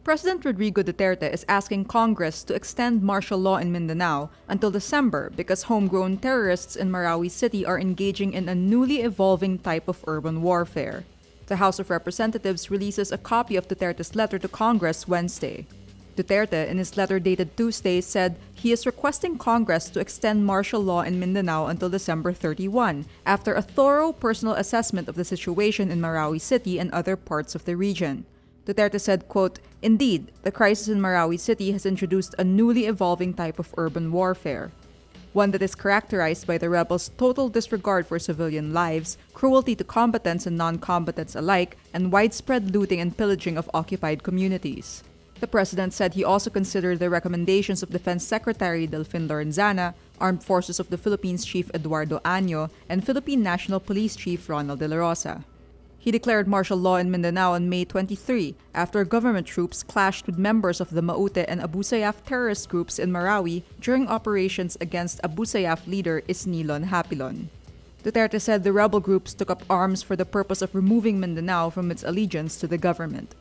President Rodrigo Duterte is asking Congress to extend martial law in Mindanao until December because homegrown terrorists in Marawi City are engaging in a newly evolving type of urban warfare. The House of Representatives releases a copy of Duterte's letter to Congress Wednesday. Duterte, in his letter dated Tuesday, said he is requesting Congress to extend martial law in Mindanao until December 31, after a thorough personal assessment of the situation in Marawi City and other parts of the region. Duterte said, quote, "Indeed, the crisis in Marawi City has introduced a newly evolving type of urban warfare. One that is characterized by the rebels' total disregard for civilian lives, cruelty to combatants and non-combatants alike, and widespread looting and pillaging of occupied communities." The president said he also considered the recommendations of Defense Secretary Delfin Lorenzana, Armed Forces of the Philippines Chief Eduardo Año, and Philippine National Police Chief Ronald De La Rosa. He declared martial law in Mindanao on May 23 after government troops clashed with members of the Maute and Abu Sayyaf terrorist groups in Marawi during operations against Abu Sayyaf leader Isnilon Hapilon. Duterte said the rebel groups took up arms for the purpose of removing Mindanao from its allegiance to the government.